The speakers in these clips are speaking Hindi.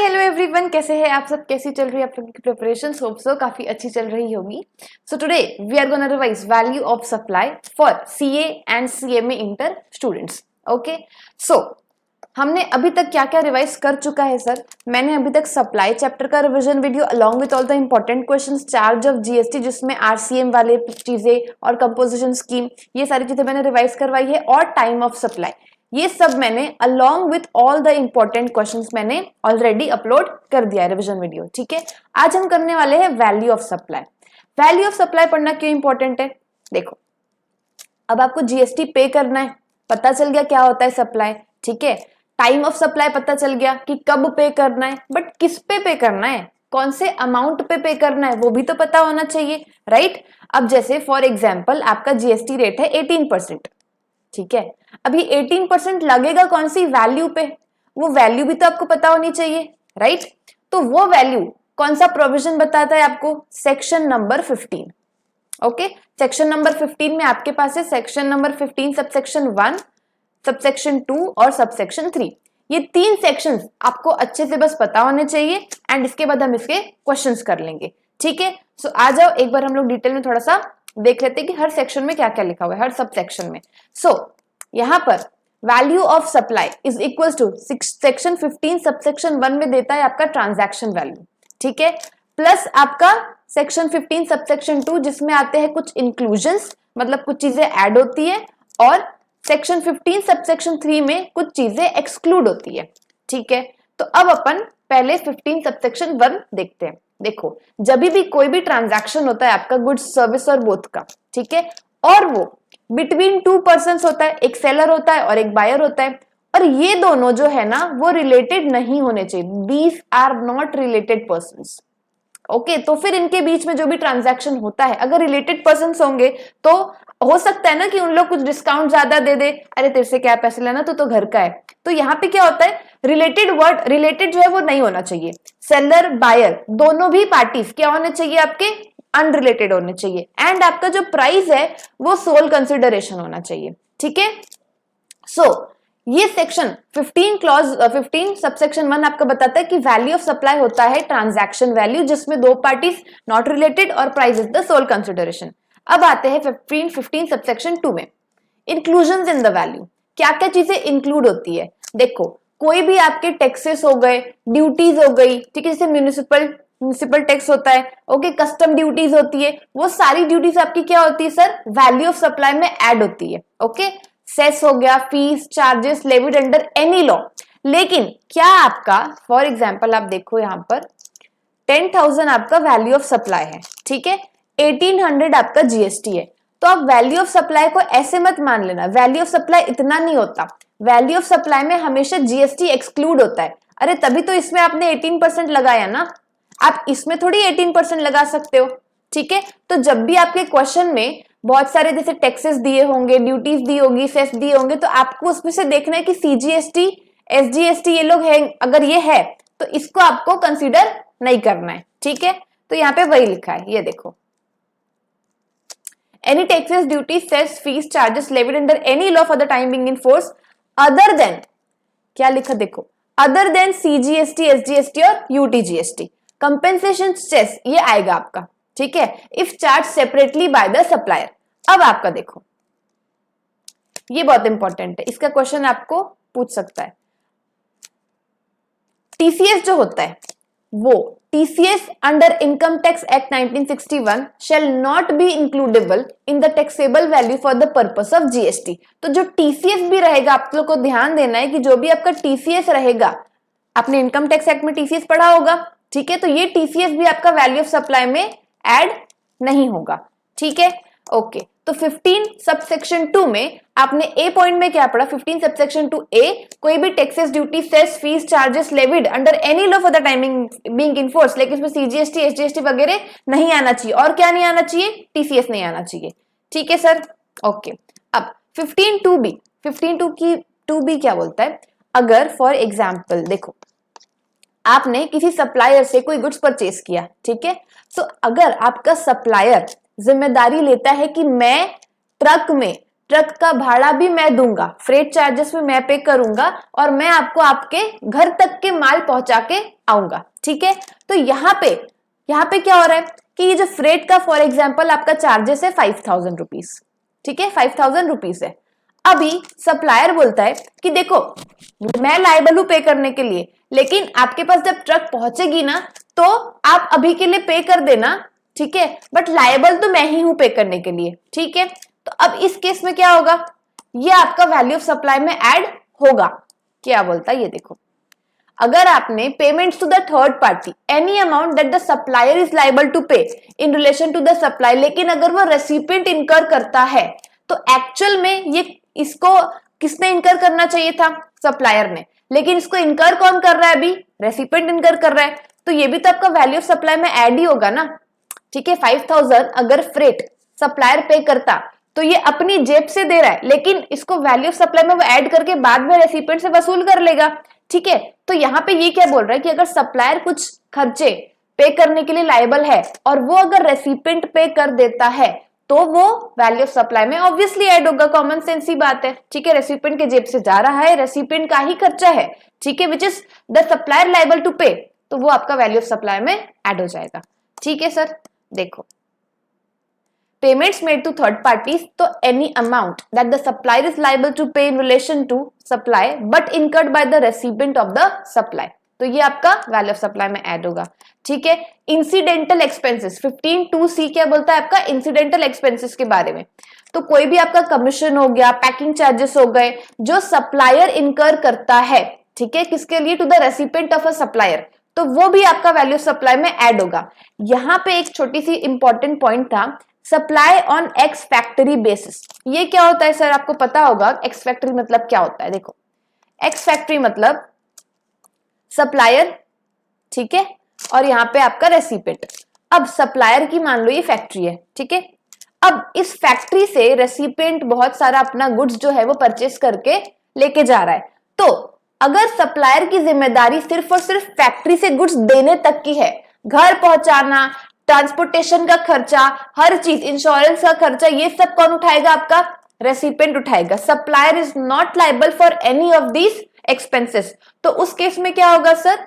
हेलो एवरीवन, कैसे हैं आप सब? कैसी चल रही है आप लोगों की प्रिपरेशन? होप सो काफी अच्छी चल रही होगी। So today we are gonna revise value of supply for CA and CMA inter students. Okay, so हमने अभी तक क्या क्या रिवाइज कर चुका है सर? मैंने अभी तक सप्लाई चैप्टर का revision video along with all the important questions, charge of GST जिसमें आरसीएम वाले चीजें और कंपोजिशन स्कीम, ये सारी चीजें मैंने रिवाइज करवाई है, और टाइम ऑफ सप्लाई, ये सब मैंने along with all the important questions मैंने ऑलरेडी अपलोड कर दिया है रिवीजन वीडियो। ठीक है, आज हम करने वाले हैं value of supply. Value of supply पढ़ना क्यों इंपॉर्टेंट है? देखो, अब आपको जीएसटी पे करना है, पता चल गया क्या होता है सप्लाई। ठीक है, टाइम ऑफ सप्लाई पता चल गया कि कब पे करना है, बट किस पे करना है, कौन से अमाउंट पे करना है, वो भी तो पता होना चाहिए, राइट? अब जैसे फॉर एग्जाम्पल आपका जीएसटी रेट है 18%। ठीक है, अभी 18% लगेगा कौन सी वैल्यू पे, वो वैल्यू भी तो आपको पता होनी चाहिए, राइट? तो वो वैल्यू कौन सा प्रोविजन बताता है आपको? Section number 15। Okay, section number 15 में आपके पास है सेक्शन नंबर 15 सबसेक्शन 1, सबसेक्शन 2 और सबसेक्शन 3। ये तीन सेक्शंस आपको अच्छे से बस पता होने चाहिए, एंड इसके बाद हम इसके क्वेश्चंस कर लेंगे। ठीक है, सो आ जाओ एक बार हम लोग डिटेल में थोड़ा सा देख लेते हैं कि हर सेक्शन में क्या क्या लिखा हुआ है, हर सब सेक्शन में। सो यहां पर value of supply is equal to section 15 subsection 1 में देता है आपका ट्रांजैक्शन वैल्यू। ठीक है, प्लस आपका सेक्शन 15 सबसेक्शन 2 जिसमें आते हैं कुछ इंक्लूजन्स, मतलब कुछ चीजें ऐड होती है, और सेक्शन 15 सबसेक्शन 3 में कुछ चीजें एक्सक्लूड होती है। ठीक है, तो अब अपन पहले 15 सबसेक्शन 1 देखते हैं। देखो, जब भी कोई भी ट्रांजैक्शन होता है आपका गुड्स सर्विस और बोथ का, ठीक है, और वो बिटवीन 2 पर्सन्स होता है, एक सेलर होता है और एक बायर होता है, और ये दोनों जो है ना वो रिलेटेड नहीं होने चाहिए। These are not related persons. Okay, तो फिर इनके बीच में जो भी ट्रांजैक्शन होता है, अगर रिलेटेड पर्सन्स होंगे तो हो सकता है ना कि उन लोग कुछ डिस्काउंट ज्यादा दे दे, अरे तेरे से क्या पैसे लेना, तो घर का है। तो यहाँ पे क्या होता है, रिलेटेड वर्ड, रिलेटेड जो है वो नहीं होना चाहिए। सेलर बायर दोनों भी पार्टीज क्या होने चाहिए आपके? अनरिलेटेड होने चाहिए, एंड आपका जो प्राइस है वो सोल कंसिडरेशन होना चाहिए। ठीक है, सो ये सेक्शन 15 क्लॉज 15 सबसेक्शन 1 आपका बताता है कि वैल्यू ऑफ सप्लाई होता है ट्रांजैक्शन वैल्यू जिसमें दो पार्टीज नॉट रिलेटेड और price is the sole consideration. अब आते हैं 15 सबसेक्शन 2 में, इंक्लूजन्स इन द वैल्यू। क्या क्या चीजें इंक्लूड होती है? देखो, कोई भी आपके टैक्सेस हो गए, ड्यूटीज हो गई, ठीक है, जैसे म्यूनिसिपल टैक्स होता है, ओके, कस्टम ड्यूटीज होती है, वो सारी ड्यूटीज आपकी क्या होती है सर? वैल्यू ऑफ सप्लाई में ऐड होती है। ओके, सेस हो गया, fees, charges levied under any law. लेकिन क्या आपका फॉर एग्जांपल आप देखो यहां पर 10,000 आपका वैल्यू ऑफ सप्लाई है, ठीक है, 1800 आपका जीएसटी है, तो आप वैल्यू ऑफ सप्लाई को ऐसे मत मान लेना, वैल्यू ऑफ सप्लाई इतना नहीं होता। वैल्यू ऑफ सप्लाई में हमेशा जीएसटी एक्सक्लूड होता है। अरे तभी तो इसमें आपने 18% लगाया ना, आप इसमें थोड़ी 18% लगा सकते हो। ठीक है, तो जब भी आपके क्वेश्चन में बहुत सारे जैसे टैक्सेस दिए होंगे, ड्यूटीज दी होगी, सेस दिए होंगे, तो आपको उसमें से देखना है कि सीजीएसटी, एसजीएसटी ये लोग हैं, अगर ये है तो इसको आपको कंसीडर नहीं करना है। ठीक है, तो यहाँ पे वही लिखा है, ये देखो, any taxes, duties, cess, fees, charges levied under any law for the time being in force other than, क्या लिखा देखो, अदर देन सीजीएसटी, एसजीएसटी और यूटीजीएसटी, कंपेंसेशन सेस ये आएगा आपका। ठीक है, if charge separately by the supplier. अब आपका देखो, ये बहुत इंपॉर्टेंट है, इसका क्वेश्चन आपको पूछ सकता है। टीसीएस जो होता है वो TCS under income tax act 1961 shall not be includable in the taxable value for the purpose of GST. तो जो टीसीएस भी रहेगा, आप लोग को ध्यान देना है कि जो भी आपका टीसीएस रहेगा, आपने इनकम टैक्स एक्ट में टीसीएस पढ़ा होगा, ठीक है, तो ये टीसीएस भी आपका वैल्यू ऑफ सप्लाई में ऐड नहीं होगा। ठीक है, ओके, तो 15 सबसेक्शन 2 में आपने ए पॉइंट में क्या पढ़ा? 15 सबसेक्शन 2 ए, कोई भी taxes, duty, cess, fees, charges levied under any law for the timing being in force, लेकिन इसमें सीजीएसटी, एसजीएसटी वगैरह नहीं आना चाहिए। और क्या नहीं आना चाहिए? टीसीएस नहीं आना चाहिए। ठीक है सर, ओके। अब 15(2)(b), 15(2)(b) क्या बोलता है? अगर फॉर एग्जाम्पल देखो, आपने किसी सप्लायर से कोई गुड्स परचेस किया, ठीक है, सो अगर आपका सप्लायर जिम्मेदारी लेता है कि मैं ट्रक में ट्रक का भाड़ा भी मैं दूंगा, फ्रेट चार्जेस भी मैं पे करूंगा और मैं आपको आपके घर तक के माल पहुंचा के आऊंगा। ठीक है, तो यहाँ पे क्या हो रहा है कि ये जो फ्रेट का फॉर एग्जाम्पल आपका चार्जेस है 5000 रुपीज। ठीक है, 5000 रुपीज है। अभी सप्लायर बोलता है कि देखो मैं लायबल हूं पे करने के लिए, लेकिन आपके पास जब ट्रक पहुंचेगी ना तो आप अभी के लिए पे कर देना, ठीक है, बट लायबल तो मैं ही हूं पे करने के लिए। ठीक है, तो अब इस केस में क्या होगा, ये आपका वैल्यू ऑफ सप्लाई में ऐड होगा। क्या बोलता है ये देखो, अगर आपने payments to the third party any amount that the supplier is liable to pay in relation to the supply, लेकिन अगर वो रेसिपिएंट इनकर करता है तो एक्चुअल में ये इसको किसने इनकर करना चाहिए था, सप्लायर ने, लेकिन इसको इनकर कौन कर रहा है, अभी रेसिपिएंट इनकर कर रहा है, तो ये भी तो आपका वैल्यू ऑफ सप्लाई में ऐड ही होगा ना। ठीक है, 5000 अगर फ्रेट सप्लायर पे करता तो ये अपनी जेब से दे रहा है, लेकिन इसको वैल्यू ऑफ सप्लाई में वो ऐड करके बाद में रेसिपिएंट से वसूल कर लेगा। ठीक है, तो यहाँ पे ये क्या बोल रहा है कि अगर सप्लायर कुछ खर्चे पे करने के लिए लायबल है और वो अगर रेसिपिएंट पे कर देता है तो वो वैल्यू ऑफ सप्लाई में ऑब्वियसली ऐड होगा, कॉमन सेंस ही बात है। ठीक है, रेसिपिएंट के जेब से जा रहा है, रेसिपिएंट का ही खर्चा है, ठीक है, which is the supplier liable to pay, तो वो आपका वैल्यू ऑफ सप्लाई में ऐड हो जाएगा। ठीक है सर, देखो payments made to third parties, तो any amount that the supplier is liable to pay in relation to supply but incurred by the recipient of the supply, तो ये आपका वैल्यू ऑफ सप्लाई में ऐड होगा। ठीक है, इंसिडेंटल एक्सपेंसेस 15(2)(c) क्या बोलता है आपका इंसिडेंटल एक्सपेंसेस के बारे में, तो कोई भी आपका कमीशन हो गया, पैकिंग चार्जेस हो गए जो सप्लायर इनकर करता है, ठीक है, किसके लिए, to the recipient of a supplier, तो वो भी आपका वैल्यू ऑफ सप्लाई में ऐड होगा। यहाँ पे एक छोटी सी इंपॉर्टेंट पॉइंट था, supply on ex factory basis, ये क्या होता है सर, आपको पता होगा एक्स फैक्ट्री मतलब क्या होता है। देखो एक्स फैक्ट्री मतलब सप्लायर, ठीक है, और यहाँ पे आपका रेसिपिएंट। अब सप्लायर की मान लो ये फैक्ट्री है, ठीक है, अब इस फैक्ट्री से रेसिपिएंट बहुत सारा अपना गुड्स जो है वो परचेस करके लेके जा रहा है, तो अगर सप्लायर की जिम्मेदारी सिर्फ और सिर्फ फैक्ट्री से गुड्स देने तक की है, घर पहुंचाना, ट्रांसपोर्टेशन का खर्चा, हर चीज, इंश्योरेंस का खर्चा, ये सब कौन उठाएगा, आपका रेसिपिएंट उठाएगा। Supplier is not liable for any of these expenses, तो उस केस में क्या होगा सर,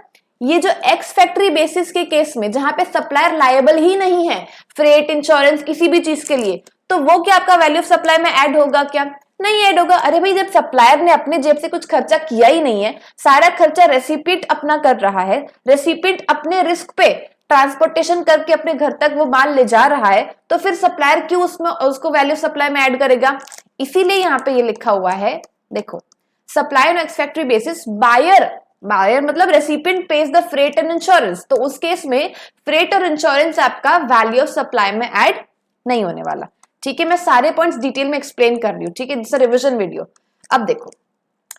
ये जो एक्स फैक्ट्री बेसिस के केस में जहां पे सप्लायर लायबल ही नहीं है फ्रेट, इंश्योरेंस, किसी भी चीज के लिए, तो वो क्या आपका वैल्यू ऑफ सप्लाई में ऐड होगा, क्या नहीं ऐड होगा। अरे भाई जब सप्लायर ने अपने जेब से कुछ खर्चा किया ही नहीं है, सारा खर्चा रेसिपिएंट अपना कर रहा है, रेसिपिएंट अपने रिस्क पे ट्रांसपोर्टेशन करके अपने घर तक वो माल ले जा रहा है, तो फिर सप्लायर क्यों उसमें उसको वैल्यू सप्लाई में ऐड करेगा। इसीलिए यहाँ पे ये लिखा हुआ है, देखो supply on ex factory basis, buyer मतलब recipient pays the freight and insurance, तो उस केस में फ्रेट और इंश्योरेंस आपका वैल्यू ऑफ सप्लाई में ऐड नहीं होने वाला। ठीक है, मैं सारे पॉइंट्स डिटेल में एक्सप्लेन कर रही हूँ, ठीक है, दिस रिविजन वीडियो। अब देखो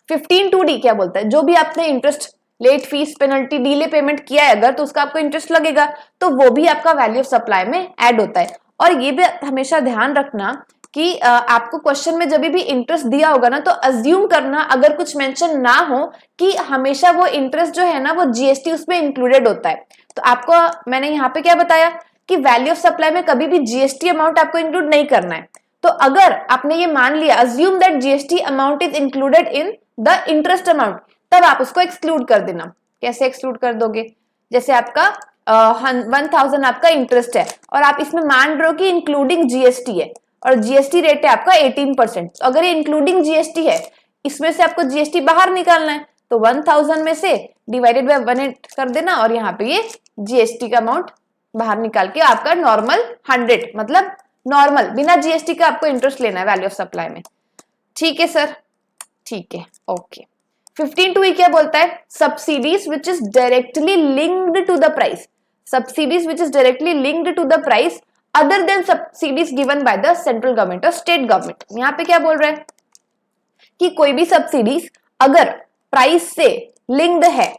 15(2)(d) क्या बोलता है, जो भी आपने interest, late fees, penalty, delay payment किया है अगर, तो उसका आपको इंटरेस्ट लगेगा, तो वो भी आपका वैल्यू ऑफ सप्लाई में ऐड होता है। और ये भी हमेशा ध्यान रखना कि आपको क्वेश्चन में जब भी इंटरेस्ट दिया होगा ना, तो अज्यूम करना अगर कुछ मेंशन ना हो कि हमेशा वो इंटरेस्ट जो है ना वो जीएसटी उसमें इंक्लूडेड होता है। तो आपको मैंने यहाँ पे क्या बताया कि वैल्यू ऑफ सप्लाई में कभी भी जीएसटी अमाउंट आपको इंक्लूड नहीं करना है। तो अगर आपने ये मान लिया, assume that GST amount is included in the interest amount, तब आप उसको एक्सक्लूड कर देना। कैसे एक्सक्लूड कर दोगे, जैसे आपका 1000 आपका इंटरेस्ट है और आप इसमें मान रहे हो कि इंक्लूडिंग जीएसटी है और जीएसटी रेट है आपका 18%, तो अगर ये इंक्लूडिंग जीएसटी है, इसमें से आपको जीएसटी बाहर निकालना है, तो 1000 में से डिवाइडेड बाय 180 कर देना और यहाँ पे ये जीएसटी का अमाउंट बाहर निकाल के आपका नॉर्मल 100, मतलब नॉर्मल बिना जीएसटी का आपको इंटरेस्ट लेना है वैल्यू ऑफ सप्लाई में। ठीक है सर, ठीक है, ओके। 15(2)(e) क्या बोलता है, subsidies which is directly linked to the price, subsidies which is directly linked to the price other than subsidies given by the central government और स्टेट गवर्नमेंट। यहाँ पे क्या बोल रहा है कि कोई भी सब्सिडीज अगर प्राइस से लिंक्ड है,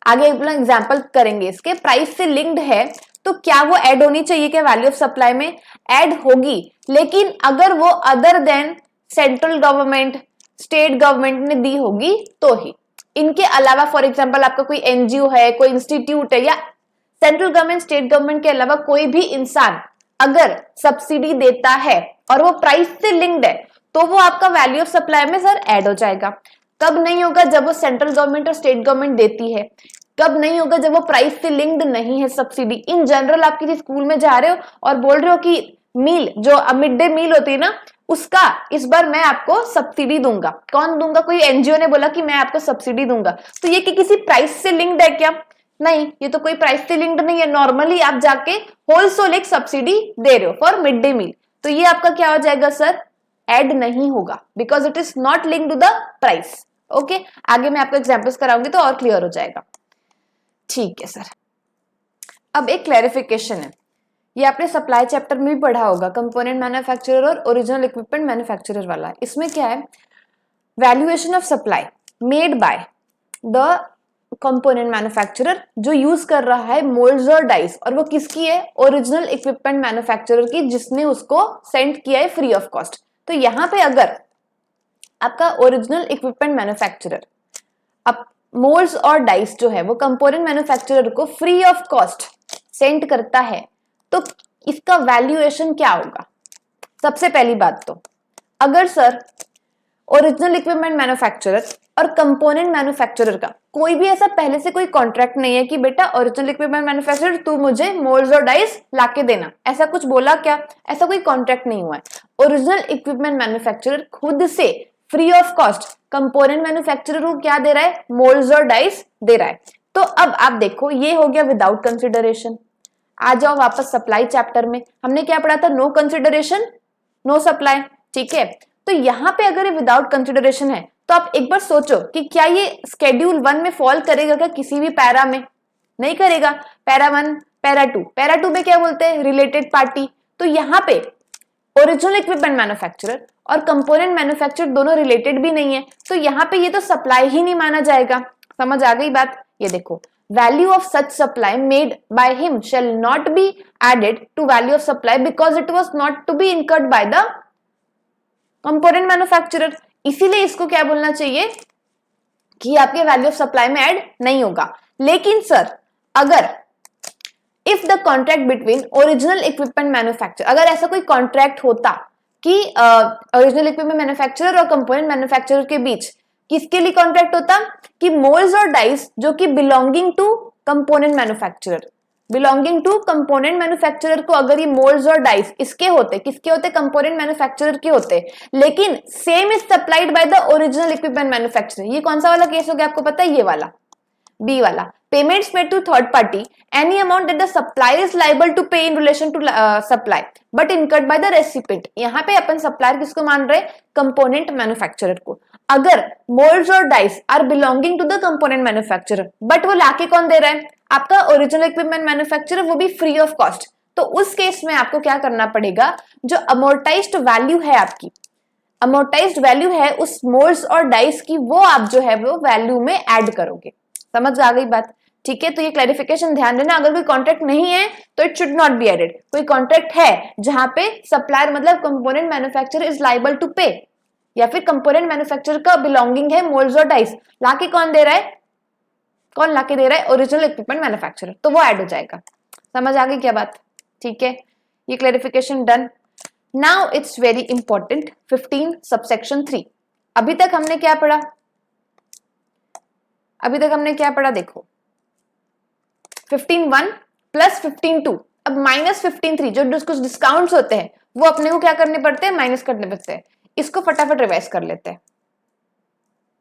आगे एग्जांपल करेंगे इसके, प्राइस से लिंक्ड है तो क्या वो ऐड होनी चाहिए क्या वैल्यू ऑफ सप्लाई में, ऐड होगी, लेकिन अगर वो other than central government, state government ने दी होगी तो ही। इनके अलावा फॉर एग्जांपल आपका कोई एनजीओ है, कोई इंस्टीट्यूट है, या सेंट्रल गवर्नमेंट, स्टेट गवर्नमेंट के अलावा कोई भी इंसान अगर सब्सिडी देता है और वो प्राइस से लिंक्ड है, तो वो आपका वैल्यू ऑफ सप्लाई में सर ऐड हो जाएगा। कब नहीं होगा? जब वो सेंट्रल गवर्नमेंट और स्टेट गवर्नमेंट देती है। कब नहीं होगा? जब वो प्राइस से लिंक्ड नहीं है सब्सिडी। इन जनरल आप किसी स्कूल में जा रहे हो और बोल रहे हो कि मील, जो मिड डे मील होती है ना, उसका इस बार मैं आपको सब्सिडी दूंगा। कौन दूंगा? कोई एनजीओ ने बोला कि मैं आपको सब्सिडी दूंगा। तो ये कि किसी प्राइस से लिंक्ड है क्या? नहीं, ये तो कोई प्राइस से लिंक्ड नहीं है। नॉर्मली आप जाके होलसेल एक सब्सिडी दे रहे हो फॉर मिड डे मील, तो ये आपका क्या हो जाएगा सर? ऐड नहीं होगा, because it is not linked to the price. Okay, आगे मैं आपको एग्जांपल्स कराऊंगी तो और क्लियर हो जाएगा। ठीक है सर। अब एक क्लैरिफिकेशन है, ये आपने सप्लाई चैप्टर में भी पढ़ा होगा, कंपोनेंट मैन्युफैक्चरर और ओरिजिनल इक्विपमेंट मैन्युफैक्चरर वाला। इसमें क्या है? Valuation of supply made by the component manufacturer, जो यूज कर रहा है मोल्ड्स और डाइस, और वो किसकी है? ओरिजिनल इक्विपमेंट मैन्युफैक्चरर की, जिसने उसको सेंड किया है फ्री ऑफ कॉस्ट। तो यहां पे अगर आपका ओरिजिनल इक्विपमेंट मैन्युफैक्चरर अब मोल्ड्स और डाइस जो है वो कंपोनेंट मैन्युफैक्चरर को फ्री ऑफ कॉस्ट सेंड करता है, तो इसका वैल्यूएशन क्या होगा? सबसे पहली बात तो, अगर सर ओरिजिनल इक्विपमेंट मैन्युफैक्चरर और कंपोनेंट मैन्युफैक्चरर का कोई भी ऐसा पहले से कोई कॉन्ट्रैक्ट नहीं है कि बेटा ओरिजिनल इक्विपमेंट मैन्युफैक्चरर तू मुझे मोल्ड्स और डाइस लाके देना, ऐसा कुछ बोला क्या? ऐसा कोई कॉन्ट्रैक्ट नहीं हुआ है। ओरिजिनल इक्विपमेंट मैन्युफैक्चरर खुद से free of cost component manufacturer को क्या दे रहा है? मोल्ड्स और डाइस दे रहा है। तो अब आप देखो, ये हो गया विदाउट कंसिडरेशन। आ जाओ वापस सप्लाई चैप्टर में, हमने क्या पढ़ा था? No consideration no supply. ठीक है, तो यहां पे अगर ये विदाउट कंसिडरेशन है तो आप एक बार सोचो कि क्या ये स्केड्यूल 1 में फॉल करेगा क्या? किसी भी पैरा में नहीं करेगा। पैरा 1, पैरा 2, पैरा 2 में क्या बोलते हैं? Related party. तो यहाँ पे ओरिजिनल इक्विपमेंट मैन्युफैक्चरर और कंपोनेंट मैन्युफैक्चरर दोनों रिलेटेड भी नहीं है, तो यहाँ पे ये तो सप्लाई ही नहीं माना जाएगा। समझ आ गई बात? ये देखो, value of such supply made by him shall not be added to value of supply because it was not to be incurred by the component manufacturer। इसीलिए इसको क्या बोलना चाहिए कि आपके वैल्यू ऑफ सप्लाई में ऐड नहीं होगा। लेकिन सर अगर if the contract between original equipment manufacturer, अगर ऐसा कोई कॉन्ट्रैक्ट होता कि ओरिजिनल इक्विपमेंट मैन्युफैक्चरर और कंपोनेंट मैन्युफैक्चरर के बीच, किसके लिए कॉन्ट्रैक्ट होता? कि मोल्ड्स और डाइस जो कि belonging to component manufacturer, belonging to component manufacturer को अगर ये मोल्ड्स और डाइस इसके होते, किसके होते? कंपोनेंट मैन्युफैक्चरर के होते, लेकिन same is supplied by the original equipment manufacturer. ये कौन सा वाला केस हो गया आपको पता है? ये वाला बी वाला। Payments made to third party any amount that the supplier is liable to pay in relation to supply but incurred by the recipient. यहाँ पे अपन सप्लायर किसको मान रहे? कंपोनेंट मैन्युफैक्चरर को। अगर मोल्ड्स और dies are belonging to the component manufacturer, but वो लाके कौन दे रहा है? आपका ओरिजिनल इक्विपमेंट मैन्युफैक्चरर, वो भी फ्री ऑफ कॉस्ट। तो उस केस में आपको क्या करना पड़ेगा? जो अमोर्टाइज्ड वैल्यू है आपकी, अमोर्टाइज्ड वैल्यू है उस मोल्ड्स और डाइस की, वो आप जो है वो वैल्यू में ऐड करोगे। समझ आ गई बात? ठीक है, तो ये क्लैरिफिकेशन ध्यान देना। अगर कोई कॉन्ट्रैक्ट नहीं है तो it should not be added. कोई कॉन्ट्रैक्ट है जहां पे सप्लायर मतलब component manufacturer is liable to pay, या फिर कंपोनेंट मैन्युफैक्चरर का बिलोंगिंग है मोल्ड्स और डाइस, लाके कौन दे रहा है? कौन लाके दे रहा है? ओरिजिनल इक्विपमेंट मैन्युफैक्चरर, तो वो ऐड हो जाएगा। समझ आ गई क्या बात? ठीक है, ये clarification done. Now it's very important 15 subsection 3। अभी तक हमने क्या पढ़ा? अभी तक हमने क्या पढ़ा? देखो 15(1) प्लस 15(2), अब माइनस 15(3), जो कुछ डिस्काउंट्स होते हैं वो अपने को क्या करने पड़ते हैं? माइनस करने पड़ते हैं। इसको फटाफट रिवाइज कर लेते हैं।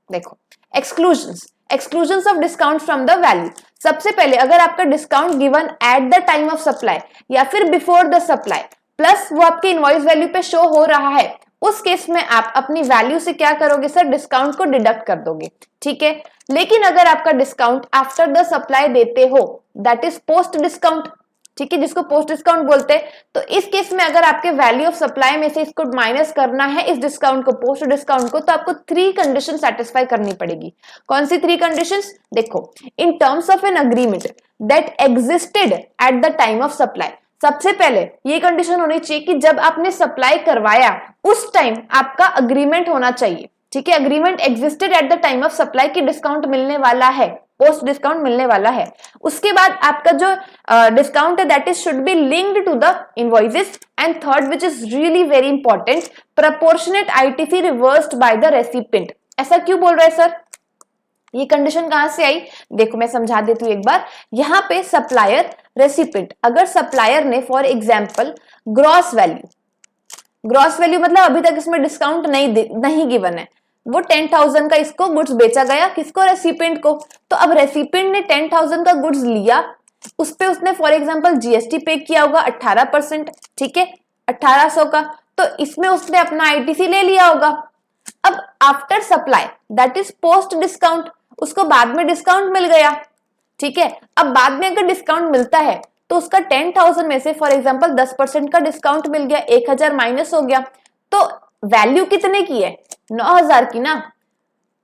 देखो exclusions of discount from the value. सबसे पहले अगर आपका discount given at the time of supply या फिर बिफोर द सप्लाई, प्लस वो आपके इनवॉइस वैल्यू पे शो हो रहा है, उस केस में आप अपनी वैल्यू से क्या करोगे सर? डिस्काउंट को डिडक्ट कर दोगे। ठीक है, लेकिन अगर आपका डिस्काउंट आफ्टर द सप्लाई देते हो, दैट इज पोस्ट डिस्काउंट, ठीक है, जिसको पोस्ट डिस्काउंट बोलते हैं, तो इस केस में अगर आपके वैल्यू ऑफ सप्लाई में से इसको माइनस करना है, इस डिस्काउंट को, पोस्ट डिस्काउंट को, तो आपको 3 कंडीशन सेटिस्फाई करनी पड़ेगी। कौन सी 3 कंडीशंस? देखो, in terms of an agreement that existed at the time of supply. सबसे पहले ये कंडीशन होनी चाहिए कि जब आपने सप्लाई करवाया उस टाइम आपका अग्रीमेंट होना चाहिए। ठीक है, agreement existed at the time of supply की डिस्काउंट मिलने वाला है। पोस्ट डिस्काउंट मिलने वाला है। उसके बाद आपका जो डिस्काउंट है that is should be linked to the invoices. And third which is really very important, proportionate ITC reversed by the recipient. ऐसा क्यों बोल रहे हैं सर? ये कंडीशन कहां से आई? देखो मैं समझा देती हूँ एक बार। यहाँ पे सप्लायर रेसिपिएंट, अगर सप्लायर ने फॉर एग्जाम्पल ग्रॉस वैल्यू मतलब अभी तक इसमें डिस्काउंट नहीं गिवन है, वो 10,000 का इसको गुड्स बेचा गया, किसको? रेसिपिएंट को। तो अब रेसिपिएंट ने 10,000 का गुड्स लिया, उस पे उसने फॉर एग्जांपल जीएसटी पे किया होगा 18%, ठीक है, 1800 का, तो इसमें उसने अपना आईटीसी ले लिया होगा। अब after supply that is post discount, उसको बाद में डिस्काउंट मिल गया, ठीक है। अब बाद में अगर डिस्काउंट मिलता है तो उसका 10,000 में से फॉर एग्जांपल 10% का डिस्काउंट मिल गया, 1,000 माइनस हो गया, तो वैल्यू कितने की है? 9,000 की ना।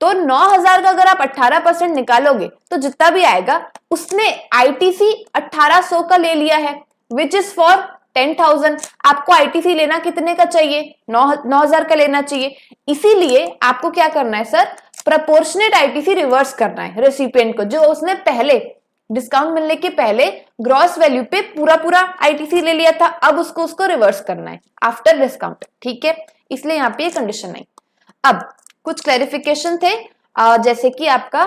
तो 9,000 का अगर आप 18% निकालोगे तो जितना भी आएगा उसने आईटीसी 1800 का ले लिया है, विच इज फॉर 10,000। आपको आईटीसी लेना कितने का चाहिए? 9,000 का लेना चाहिए। इसीलिए आपको क्या करना है सर? प्रपोर्शनेट आईटीसी रिवर्स करना है रेसिपिएंट को, जो उसने पहले डिस्काउंट मिलने के पहले ग्रॉस वैल्यू पे पूरा आईटीसी ले लिया था, अब उसको रिवर्स करना है आफ्टर डिस्काउंट, ठीक है। इसलिए यहाँ पे ये कंडीशन नहीं। अब कुछ क्लैरिफिकेशन थे, जैसे कि आपका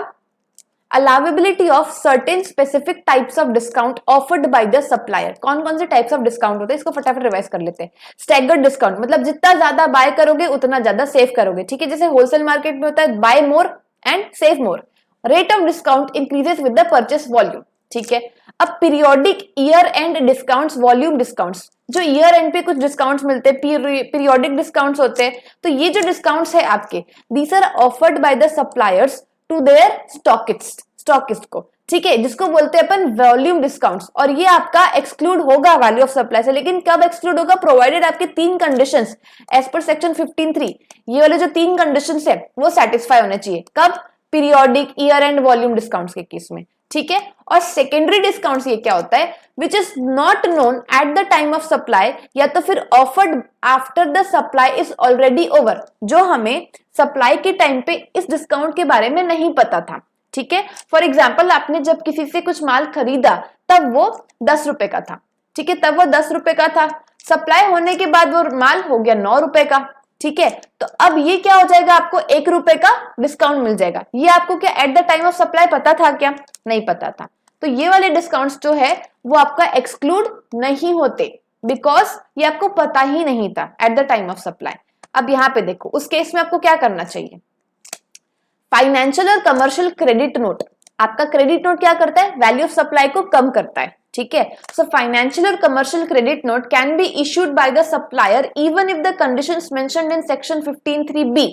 allowability of certain specific types of discount offered by the supplier. कौन कौन से टाइप्स ऑफ डिस्काउंट होते हैं इसको फटाफट रिवाइज कर लेते हैं। स्टैगर्ड डिस्काउंट मतलब जितना ज्यादा बाय करोगे उतना ज्यादा सेव करोगे, ठीक है, जैसे होलसेल मार्केट में होता है buy more and save more. Rate of discount increases with the purchase volume, ठीक है। अब periodic year end discounts, volume discounts, जो ईयर एंड पे कुछ डिस्काउंट्स मिलते हैं, पीरियोडिक डिस्काउंट्स होते हैं, तो ये जो डिस्काउंट्स है आपके, these are offered by the suppliers to their stockist को, ठीक है, जिसको बोलते हैं अपन वॉल्यूम डिस्काउंट्स। और ये आपका एक्सक्लूड होगा वैल्यू ऑफ सप्लाई से, लेकिन कब एक्सक्लूड होगा? प्रोवाइडेड आपके 3 कंडीशंस एज पर सेक्शन 15(3), ये वाले जो 3 कंडीशंस है वो सेटिस्फाई होने चाहिए। कब? Periodic, year and volume discounts के केस में, ठीक है। और सेकेंडरी डिस्काउंट्स ये क्या होता है? Which is not known at the time of supply, या तो फिर offered after the supply is already over, जो हमें सप्लाई के टाइम पे इस डिस्काउंट के बारे में नहीं पता था, ठीक है। फॉर एग्जाम्पल आपने जब किसी से कुछ माल खरीदा तब वो 10 रुपए का था, ठीक है, तब वो 10 रुपए का था, सप्लाई होने के बाद वो माल हो गया 9 रुपए का, ठीक है। तो अब ये क्या हो जाएगा? आपको 1 रुपए का डिस्काउंट मिल जाएगा। ये आपको क्या at the time of supply पता था क्या? नहीं पता था। तो ये वाले डिस्काउंट्स जो है वो आपका एक्सक्लूड नहीं होते, बिकॉज ये आपको पता ही नहीं था at the time of supply. अब यहाँ पे देखो, उस केस में आपको क्या करना चाहिए? फाइनेंशियल और कमर्शियल क्रेडिट नोट, आपका क्रेडिट नोट क्या करता है? वैल्यू ऑफ सप्लाई को कम करता है, ठीक है। सो फाइनेंशियल और commercial credit note can be issued by the supplier even if the conditions mentioned in section 15(3)(b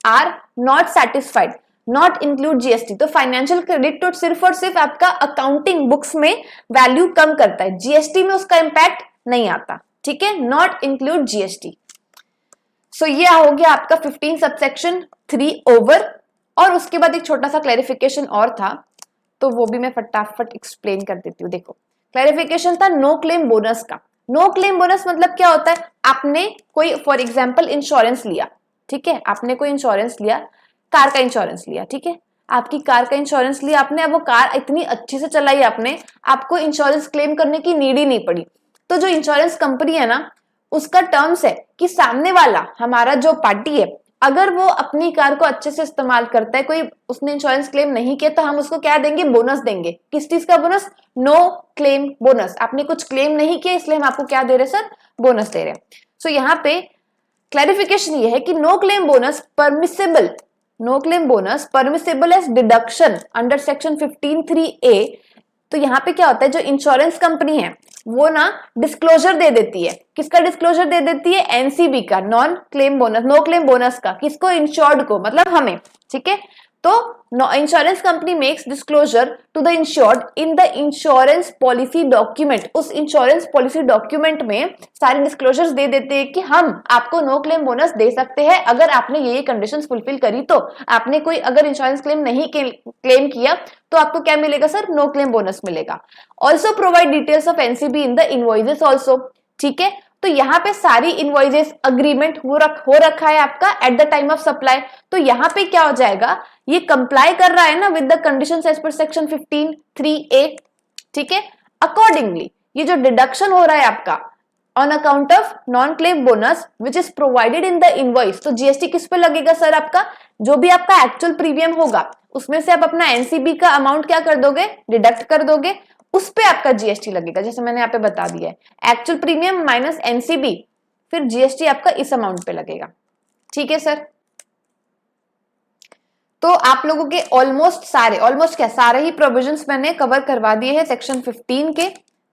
are not satisfied, not include GST. तो फाइनेंशियल क्रेडिट नोट सिर्फ और सिर्फ आपका अकाउंटिंग बुक्स में वैल्यू कम करता है, जीएसटी में उसका इंपैक्ट नहीं आता, ठीक है, नॉट इंक्लूड जीएसटी। सो ये हो गया आपका 15 सबसेक्शन 3 ओवर। और उसके बाद एक छोटा सा क्लैरिफिकेशन और था, तो वो भी मैं फटाफट एक्सप्लेन कर देती हूँ। देखो, क्लैरिफिकेशन था नो क्लेम बोनस का। नो क्लेम बोनस मतलब क्या होता है? आपने कोई फॉर एग्जांपल इंश्योरेंस लिया, ठीक है, आपने कोई इंश्योरेंस लिया, कार का इंश्योरेंस लिया, ठीक है, आपकी कार का इंश्योरेंस लिया आपने, अब वो कार इतनी अच्छी से चलाई आपने, आपको इंश्योरेंस क्लेम करने की नीड ही नहीं पड़ी। तो जो इंश्योरेंस कंपनी है ना, उसका टर्म्स है कि सामने वाला हमारा जो पार्टी है, अगर वो अपनी कार को अच्छे से इस्तेमाल करता है, कोई उसने इंश्योरेंस क्लेम नहीं किया, तो हम उसको क्या देंगे? बोनस देंगे। किस चीज का बोनस? No claim bonus. आपने कुछ क्लेम नहीं किया इसलिए हम आपको क्या दे रहे सर? बोनस दे रहे हैं। सो यहाँ पे क्लैरिफिकेशन ये है कि no claim bonus permissible, no claim bonus permissible as deduction under section 15(3)(a। तो यहाँ पे क्या होता है? जो इंश्योरेंस कंपनी है वो ना डिस्क्लोजर दे देती है। किसका डिस्क्लोजर दे देती है? एनसीबी का, non claim bonus, no claim bonus का। किसको? इंश्योर्ड को, मतलब हमें, ठीक है। तो insurance company makes disclosure to the insured in the insurance policy document. उस इंश्योरेंस पॉलिसी डॉक्यूमेंट में सारे डिस्क्लोजर्स दे देते हैं कि हम आपको नो क्लेम बोनस दे सकते हैं अगर आपने ये कंडीशंस फुलफिल करी। तो आपने कोई अगर इंश्योरेंस क्लेम नहीं क्लेम किया तो आपको क्या मिलेगा सर? नो क्लेम बोनस मिलेगा। Also provide details of NCB in the invoices also, ठीक है। तो यहाँ पे सारी इनवॉइसेस अग्रीमेंट हो रखा है आपका at the time of supply. तो यहाँ पे क्या हो जाएगा, ये कंप्लाई कर रहा है ना with the conditions as per section 15(3)(a), ठीक है। अकॉर्डिंगली ये जो डिडक्शन हो रहा है आपका on account of non claim bonus which is provided in the invoice, तो जीएसटी किस पे लगेगा सर, आपका जो भी आपका एक्चुअल प्रीमियम होगा उसमें से आप अपना एनसीबी का अमाउंट क्या कर दोगे, डिडक्ट कर दोगे, उस पे आपका जीएसटी लगेगा। जैसे मैंने यहाँ पे बता दिया है, एक्चुअल प्रीमियम माइनस एनसीबी, फिर जीएसटी आपका इस अमाउंट पे लगेगा, ठीक है सर। तो आप लोगों के ऑलमोस्ट सारे ही प्रोविजंस मैंने कवर करवा दिए हैं सेक्शन 15 के,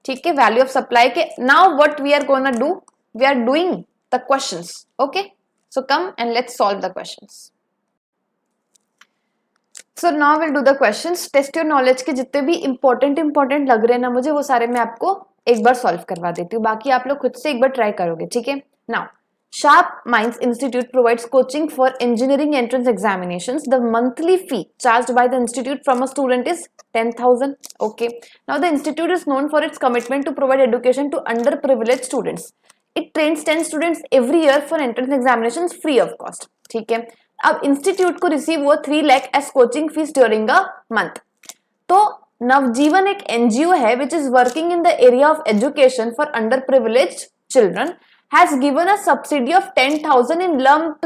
ठीक है, वैल्यू ऑफ सप्लाई के। Now what we are gonna do, we are doing the questions, okay. So come and let's solve the questions. So now will do the questions. Test your knowledge के जितने भी इंपॉर्टेंट लग रहे हैं ना मुझे, वो सारे मैं आपको एक बार सॉल्व करवा देती हूँ, बाकी आप लोग खुद से एक बार ट्राई करोगे, ठीक है। Now Sharp Minds Institute provides coaching for engineering entrance examinations. The monthly fee charged by the institute from a student is 10,000. Okay. Now the institute is known for its commitment to provide education to underprivileged students. It trains 10 students every year for entrance examinations free of cost. ठीक है। अब इंस्टीट्यूट को रिसीव हुआ 3 lakh as coaching fees during a month. तो नवजीवन एक एनजीओ है which is working in the area of education for underprivileged children, has given a subsidy of 10,000 in lump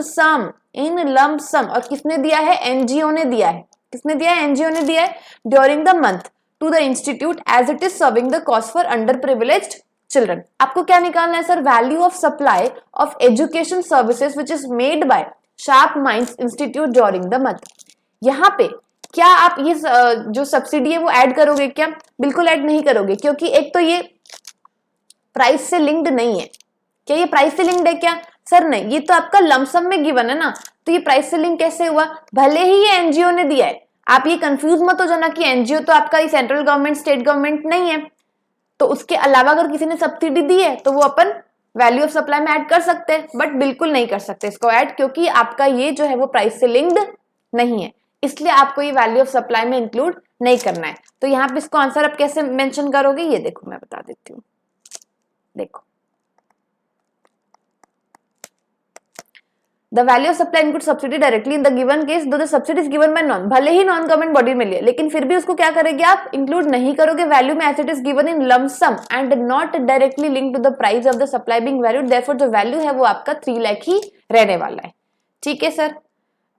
sum, और किसने दिया है, एनजीओ ने दिया है। किसने दिया है, एनजीओ ने दिया है, during the month to the institute as it is serving the cost for underprivileged children. आपको क्या निकालना है sir, value of supply of education services which is made by Sharp Minds institute during the month. यहाँ पे क्या आप ये जो सब्सिडी है वो ऐड करोगे क्या, बिल्कुल ऐड नहीं करोगे, क्योंकि एक तो ये प्राइस से लिंक्ड नहीं है। क्या ये प्राइस से लिंक्ड है क्या, सर नहीं, ये तो आपका लमसम में गिवन है ना, तो ये प्राइस से लिंक कैसे हुआ, भले ही ये एनजीओ ने दिया है। आप ये कंफ्यूज मत हो जाना कि एनजीओ तो आपका ये सेंट्रल गवर्नमेंट स्टेट गवर्नमेंट नहीं है, तो उसके अलावा अगर किसी ने सब्सिडी दी है तो वो अपन वैल्यू ऑफ सप्लाई में ऐड कर सकते हैं, बट बिल्कुल नहीं कर सकते इसको ऐड, क्योंकि आपका ये जो है वो प्राइस से लिंक्ड नहीं है, इसलिए आपको ये वैल्यू ऑफ सप्लाई में इंक्लूड नहीं करना है। तो यहाँ पे इसको आंसर आप कैसे मेंशन करोगे, ये देखो मैं बता देती हूँ। देखो, The value of supply includes subsidy directly in the given case, though the subsidy is given by non, भले ही नॉन गवर्नमेंट बॉडी में लिए, लेकिन फिर भी उसको क्या करेंगे आप, इंक्लूड नहीं करोगे वैल्यू में, as it is given in lump sum and not directly link to the price of the supply being valued, therefore जो वैल्यू है वो आपका 3 लाख ही रहने वाला है, ठीक है sir.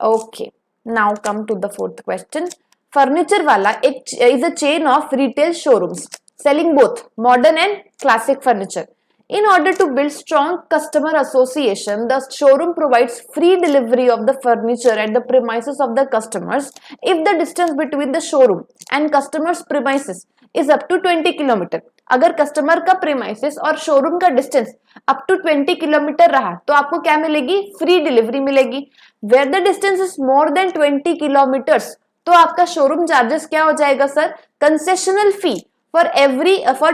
Okay, now come to the fourth question. Furniture वाला एक is a chain of retail showrooms selling both modern and classic furniture. In order to build strong customer association, the showroom provides free delivery of the furniture at the premises of the customers if the distance between the showroom and customer's premises is up to 20 km. अगर कस्टमर का प्रीमाइसिस और शोरूम का डिस्टेंस अप टू 20 किलोमीटर रहा तो आपको क्या मिलेगी, फ्री डिलीवरी मिलेगी. Where the distance is more than 20 kilometres तो आपका शोरूम चार्जेस क्या हो जाएगा sir, concessional fee for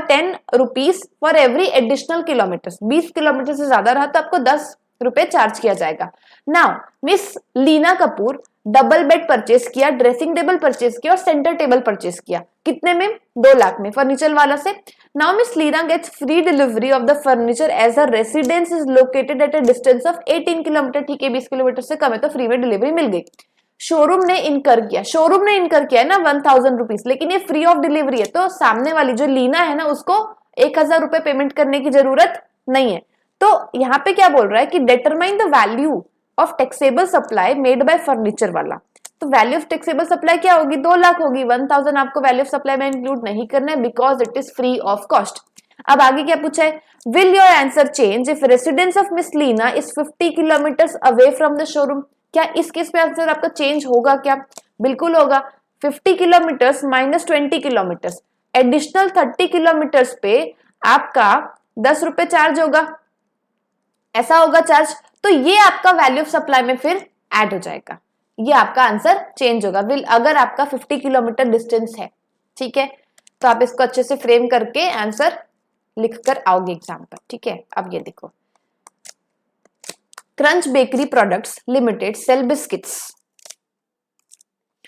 10 rupees for every additional kilometers. 20 kilometre से ज्यादा रहा तो आपको 10 रुपए चार्ज किया जाएगा. Now miss Leena Kapoor double bed purchase किया, ड्रेसिंग टेबल परचेस किया और सेंटर टेबल परचेस किया. कितने में, 2 लाख में, फर्नीचर वाला से. Now miss Leena gets free delivery of the furniture as her residence is located at a distance of 18 kilometre. ठीक है, 20 किलोमीटर से कम है तो फ्री में डिलीवरी मिल गई. शोरूम ने इनकर किया है ना 1000 रुपीज, लेकिन ये फ्री ऑफ डिलीवरी है तो सामने वाली जो लीना है ना उसको 1000 रुपए पेमेंट करने की जरूरत नहीं है. तो यहाँ पे क्या बोल रहा है कि determine the value of taxable supply made by furniture वाला. तो वैल्यू ऑफ टैक्सेबल सप्लाई क्या होगी, 2 लाख होगी. 1000 आपको वैल्यू ऑफ सप्लाई में इंक्लूड नहीं करना है because it is free of cost. अब आगे क्या पूछा है, will your answer change if residence of miss Leena is 50 kilometre away from the showroom. क्या इस केस में आंसर आपका चेंज होगा क्या, बिल्कुल होगा. 50 kilometres minus 20 kilometres, additional 30 kilometres पे आपका 10 रुपए चार्ज होगा, ऐसा होगा चार्ज. तो ये आपका वैल्यू ऑफ सप्लाई में फिर ऐड हो जाएगा, ये आपका आंसर चेंज होगा विल अगर आपका 50 किलोमीटर डिस्टेंस है. ठीक है, तो आप इसको अच्छे से फ्रेम करके आंसर लिख कर आओगे एग्जाम पर. ठीक है, अब ये देखो, Crunch Bakery Products Limited sell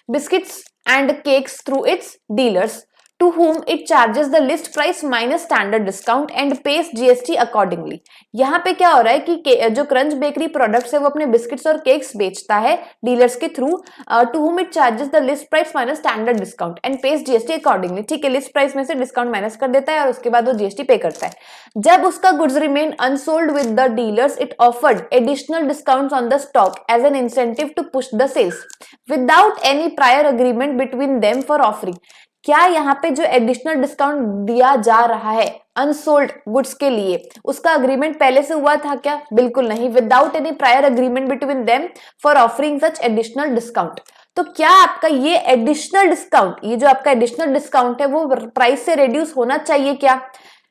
biscuits and cakes through its dealers to whom it charges the list price minus standard discount and pays GST accordingly। यहाँ पे क्या हो रहा है कि जो क्रंच बेकरी प्रोडक्ट्स है वो अपने बिस्किट्स और केक्स बेचता है डीलर्स के through, to whom it charges the list price minus standard discount and pays GST accordingly। ठीक है, लिस्ट प्राइस में से डिस्काउंट माइनस कर देता है और उसके बाद वो GST पे करता है। जब उसका goods remain unsold with the dealers it offered additional discounts on the stock as an incentive to push the sales without any prior agreement between them for offering. क्या यहाँ पे जो एडिशनल डिस्काउंट दिया जा रहा है अनसोल्ड गुड्स के लिए, उसका अग्रीमेंट पहले से हुआ था क्या? बिल्कुल नहीं। Without any prior agreement between them for offering such additional discount. तो क्या आपका ये एडिशनल डिस्काउंट, ये जो आपका एडिशनल डिस्काउंट है वो प्राइस से रिड्यूस होना चाहिए क्या?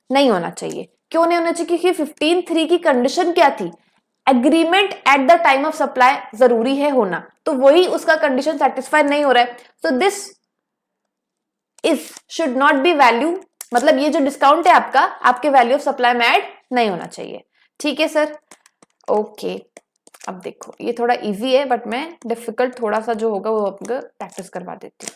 नहीं होना चाहिए। क्यों नहीं होना चाहिए? क्योंकि 15(3) की कंडीशन क्या थी? Agreement at the time of supply जरूरी है होना, तो वही उसका कंडीशन सेटिस्फाई नहीं हो रहा है। तो this is should not B value, मतलब ये जो डिस्काउंट है आपका, आपके वैल्यू ऑफ सप्लाई में ऐड नहीं होना चाहिए। ठीक है सर, ओके। अब देखो ये थोड़ा इजी है बट मैं डिफिकल्ट थोड़ा सा जो होगा वो आपको प्रैक्टिस करवा देती हूँ।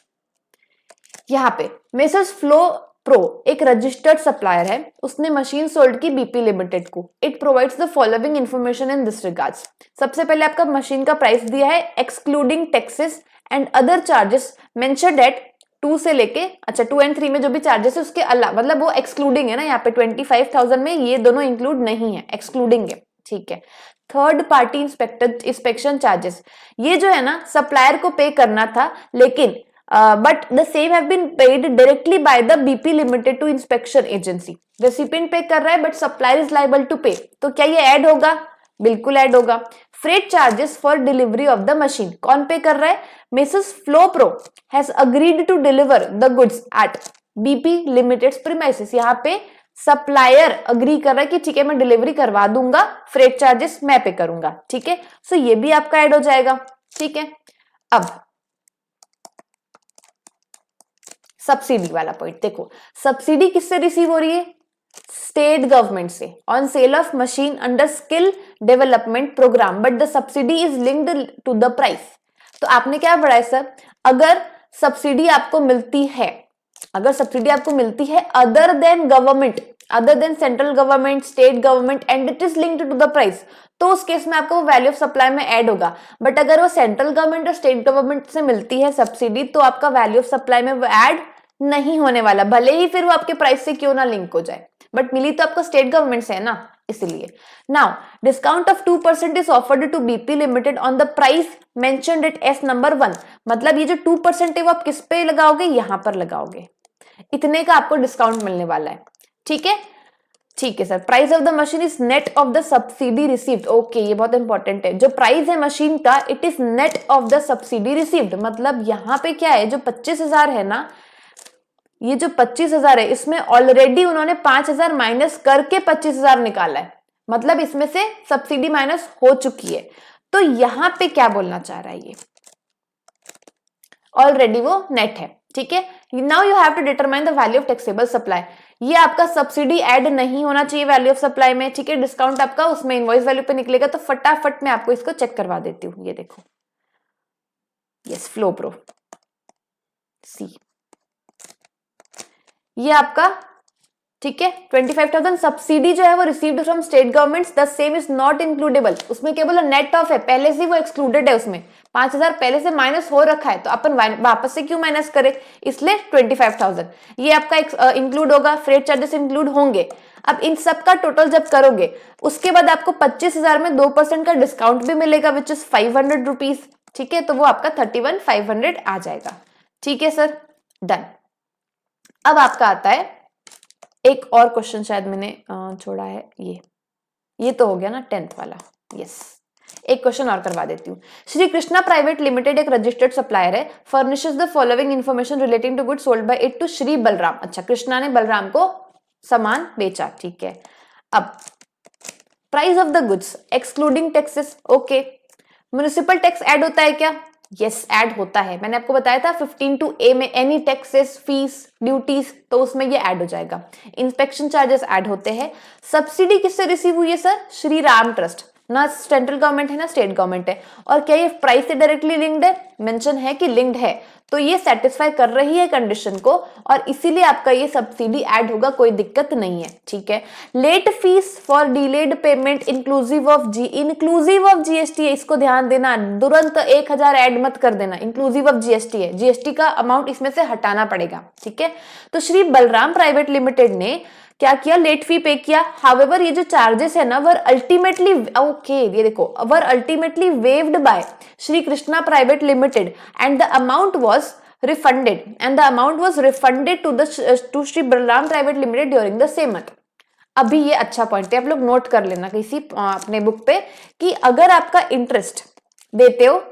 यहाँ पे मेसर्स फ्लो प्रो एक रजिस्टर्ड सप्लायर है, उसने मशीन सोल्ड की बीपी लिमिटेड को। It provides the following information in this regards. सबसे पहले आपका मशीन का प्राइस दिया है excluding taxes and other charges mentioned at 2 से लेके, अच्छा 2 and 3 में जो भी चार्जेस है उसके अलावा, मतलब वो एक्सक्लूडिंग है ना, यहाँ पे 25,000 में ये दोनों इंक्लूड नहीं है, एक्सक्लूडिंग है। ठीक है। थर्ड पार्टी इंस्पेक्शन चार्जेस, ये जो है ना सप्लायर को पे करना था, लेकिन but the same have been paid directly by the BP limited to inspection agency. Recipient pay कर रहा है but supplier is liable to pay, तो क्या ये ऐड होगा? बिल्कुल ऐड होगा। Freight charges for delivery of the machine, कौन पे कर रहा है? Mrs Flow Pro has agreed to deliver the goods at BP limited premises. यहाँ पे सप्लायर अग्री कर रहा है कि ठीक है मैं डिलीवरी करवा दूंगा, फ्रेट चार्जेस मैं पे करूंगा। ठीक है, सो ये भी आपका ऐड हो जाएगा। ठीक है, अब सब्सिडी वाला पॉइंट देखो, सब्सिडी किससे रिसीव हो रही है? स्टेट गवर्नमेंट से on sale of machine under skill development programme, but the subsidy is linked to the price. तो आपने क्या पढ़ा है सर? अगर सब्सिडी आपको मिलती है, अगर सब्सिडी आपको मिलती है other than government, other than central government, state government and it is linked to the price, तो उस केस में आपको वैल्यू ऑफ सप्लाई में ऐड होगा। बट अगर वो सेंट्रल गवर्नमेंट और स्टेट गवर्नमेंट से मिलती है सब्सिडी, तो आपका वैल्यू ऑफ सप्लाई में वो ऐड नहीं होने वाला, भले ही फिर वो आपके प्राइस से क्यों ना लिंक हो जाए, बट मिली तो आपको स्टेट गवर्नमेंट से है ना, इसलिए। Now discount of 2% is offered to BP limited on the price mentioned at S number 1। मतलब ये जो 2% है वो आप किस पे लगाओगे? यहां पर लगाओगे, इतने का आपको डिस्काउंट मिलने वाला है। ठीक है, ठीक है sir. Price of the machine is net of the subsidy received. Okay, ये बहुत इंपॉर्टेंट है। जो प्राइस है मशीन का, it is net of the subsidy received. मतलब यहाँ पे क्या है, जो 25,000 है ना, ये जो 25,000 है इसमें ऑलरेडी उन्होंने 5,000 माइनस करके 25,000 निकाला है, मतलब इसमें से सब्सिडी माइनस हो चुकी है। तो यहां पे क्या बोलना चाह रहा है ये? ऑलरेडी वो नेट है। ठीक है, now you have to determine the value of taxable supply. ये आपका सब्सिडी ऐड नहीं होना चाहिए वैल्यू ऑफ सप्लाई में। ठीक है, डिस्काउंट आपका उसमें इनवॉइस वैल्यू पे निकलेगा। तो फटाफट मैं आपको इसको चेक करवा देती हूँ। ये देखो, यस, फ्लो प्रो सी, ये आपका, ठीक है, 25,000 सब्सिडी जो है वो received from state government, the same is not includable. उसमें केवल नेट ऑफ है, पहले से वो एक्सक्लूडेड है, उसमें 5,000 पहले से माइनस हो रखा है, तो अपन वापस से क्यों माइनस करें, इसलिए 25,000 ये आपका इंक्लूड होगा, फ्रेट चार्जेस इंक्लूड होंगे। अब इन सब का टोटल जब करोगे उसके बाद आपको 25,000 में 2% का डिस्काउंट भी मिलेगा, विच इज 500 रुपीज। ठीक है, तो वो आपका 31,500 आ जाएगा। ठीक है सर, डन। अब आपका आता है एक और क्वेश्चन, शायद मैंने छोड़ा है, ये तो हो गया ना 10th वाला। यस, एक क्वेश्चन और करवा देती हूँ। श्री कृष्णा प्राइवेट लिमिटेड एक रजिस्टर्ड सप्लायर है, furnishes the following information relating to goods sold by it to Shri Balram. अच्छा, कृष्णा ने बलराम को सामान बेचा। ठीक है, अब price of the goods excluding taxes. Okay, municipal tax add होता है क्या? यस, ऐड होता है। मैंने आपको बताया था 15(a) में एनी टैक्सेस, फीस, ड्यूटीज, तो उसमें ये ऐड हो जाएगा। इंस्पेक्शन चार्जेस ऐड होते हैं। सब्सिडी किससे रिसीव हुई है सर? श्री राम ट्रस्ट, ना सेंट्रल गवर्नमेंट है ना स्टेट गवर्नमेंट है। और क्या ये प्राइस से डायरेक्टली लिंक्ड है? मेंशन है कि लिंक्ड है, तो ये सेटिस्फाई कर रही है कंडीशन को और इसीलिए आपका ये सब्सिडी ऐड होगा, कोई दिक्कत नहीं है, ठीक है। Late fees for delayed payment inclusive of GST है, इसको ध्यान देना, तुरंत 1000 ऐड मत कर देना, इंक्लूसिव ऑफ जीएसटी है, जीएसटी का अमाउंट इसमें से हटाना पड़ेगा, ठीक है। तो श्री बलराम प्राइवेट लिमिटेड ने क्या किया, लेट फी पे किया। हाउएवर ये जो चार्जेस है ना वर अल्टीमेटली ये देखो were ultimately waived by Shri Krishna private limited and the amount was refunded to Shri Balram private limited during the same month. अभी ये अच्छा पॉइंट है, आप लोग नोट कर लेना किसी अपने बुक पे कि अगर आपका इंटरेस्ट देते हो,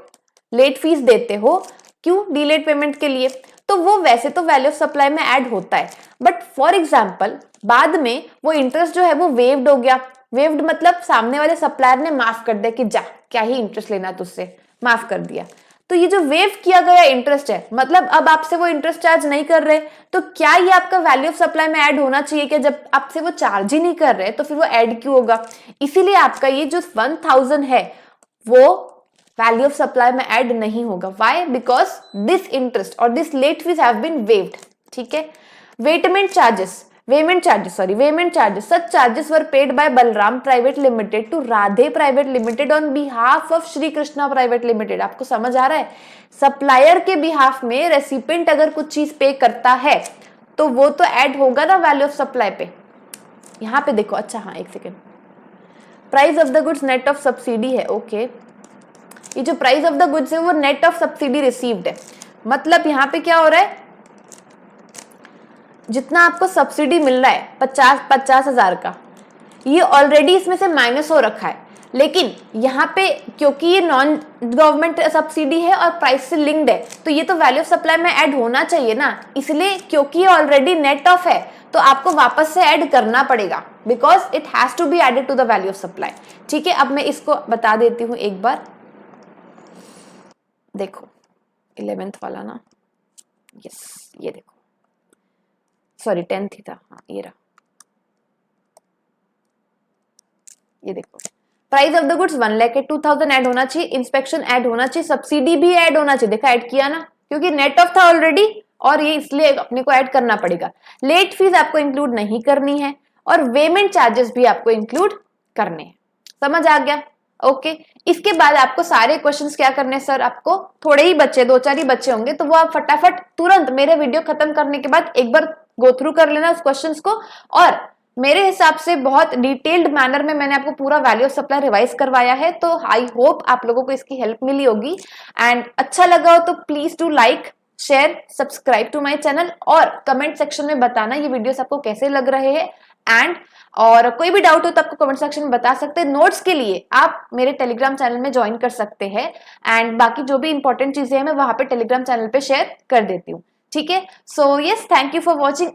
लेट फीस देते हो, क्यों, डिलेड पेमेंट के लिए, तो वो वैसे तो वैल्यू ऑफ सप्लाई में ऐड होता है, बट फॉर एग्जांपल बाद में वो इंटरेस्ट जो है वो वेव्ड हो गया। वेव्ड मतलब सामने वाले सप्लायर ने माफ कर दिया कि जा क्या ही इंटरेस्ट लेना तुझसे, माफ कर दिया। तो ये जो वेव किया गया इंटरेस्ट है, मतलब अब आपसे वो इंटरेस्ट चार्ज नहीं कर रहे, तो क्या ये आपका वैल्यू ऑफ सप्लाई में ऐड होना चाहिए कि जब आपसे वो चार्ज ही नहीं कर रहे तो फिर वो ऐड क्यों होगा। इसीलिए आपका ये जो 1000 है वो वैल्यू ऑफ सप्लाई में ऐड नहीं होगा। व्हाई? बिकॉज दिस इंटरेस्ट और this late fees have been waived, ठीक है। Payment charges such charges were paid by Balram Private Limited to Radhe Private Limited on behalf of Shri Krishna Private Limited। आपको समझ आ रहा है, सप्लायर के बिहाफ में रेसिपिएंट अगर कुछ चीज पे करता है तो वो तो ऐड होगा ना वैल्यू ऑफ सप्लाई पे। यहाँ पे देखो, अच्छा हाँ एक second, price of the goods net of subsidy है, ओके। ये जो प्राइस ऑफ द गुड्स है वो नेट ऑफ सब्सिडी रिसीव्ड है, मतलब यहाँ पे क्या हो रहा है, जितना आपको सब्सिडी मिल रहा है 50,000 का, ये ऑलरेडी इसमें से माइनस हो रखा है, लेकिन यहाँ पे क्योंकि ये नॉन गवर्नमेंट सब्सिडी है और प्राइस से लिंक्ड है तो ये तो वैल्यू ऑफ सप्लाई में ऐड होना चाहिए ना, इसलिए क्योंकि ये ऑलरेडी नेट ऑफ है तो आपको वापस से ऐड करना पड़ेगा, because it has to be added to the value of supply, ठीक है। अब मैं इसको बता देती हूँ एक बार, देखो 11th वाला ना, यस ये देखो, सॉरी 10th ही था, हाँ ये रहा, ये देखो price of the goods 1 lakh है, 2000 ऐड होना चाहिए, इंस्पेक्शन ऐड होना चाहिए, सब्सिडी भी ऐड होना चाहिए, देखा ऐड किया ना, क्योंकि नेट ऑफ था ऑलरेडी और ये इसलिए अपने को ऐड करना पड़ेगा। लेट फीस आपको इंक्लूड नहीं करनी है और वेमेंट चार्जेस भी आपको इंक्लूड करने हैं, समझ आ गया, ओके। इसके बाद आपको सारे क्वेश्चंस क्या करने हैं सर, आपको थोड़े ही बच्चे 2-4 ही बच्चे होंगे तो वो आप फटाफट तुरंत मेरे वीडियो खत्म करने के बाद एक बार गो थ्रू कर लेना उस क्वेश्चंस को, और मेरे हिसाब से बहुत डिटेल्ड मैनर में मैंने आपको पूरा वैल्यू ऑफ सप्लाई रिवाइज करवाया है, तो आई होप आप लोगों को इसकी हेल्प मिली होगी। एंड अच्छा लगा हो तो please do like, share, subscribe to my channel और कमेंट सेक्शन में बताना ये वीडियोस आपको कैसे लग रहे हैं। एंड और कोई भी डाउट हो तो आपको कमेंट सेक्शन में बता सकते हैं। नोट्स के लिए आप मेरे टेलीग्राम चैनल में ज्वाइन कर सकते हैं एंड बाकी जो भी इंपॉर्टेंट चीजें हैं मैं वहां पे टेलीग्राम चैनल पे शेयर कर देती हूँ, ठीक है। So yes, thank you for watching.